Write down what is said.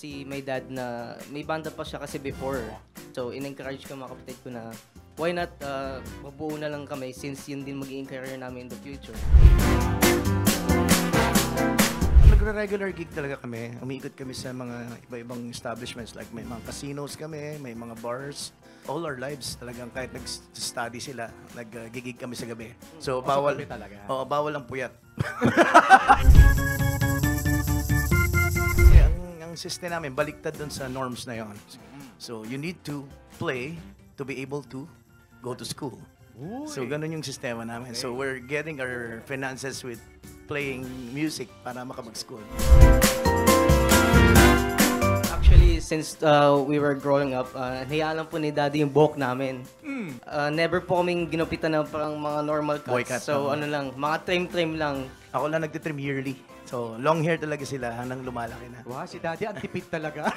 si my dad na may banda pa siya kasi before. So, in-encourage ko mga kapatid ko na why not magbuo na lang kami since yun din magiging career namin in the future. Nagre-regular gig talaga kami. Umiikot kami sa mga iba-ibang establishments. Like may mga casinos kami, may mga bars. All our lives talagang kahit nag-study sila, nag-gig kami sa gabi. So bawal talaga. Oo, bawal ang puyat. Kasi ang system namin baliktad dun sa norms na 'yon. So you need to play to be able to go to school. Uy. So ganun yung sistema namin. So we're getting our finances with playing music para makapag-school. Actually, since we were growing up, hayaan lang po ni Daddy yung buhok namin. Never po kaming ginupitan na parang mga normal cuts. Boy cut, So ano lang, mga trim-trim lang. Ako lang nagtitrim yearly. So long hair talaga sila hanggang lumalaki na. Wow, si Daddy ang tipid talaga.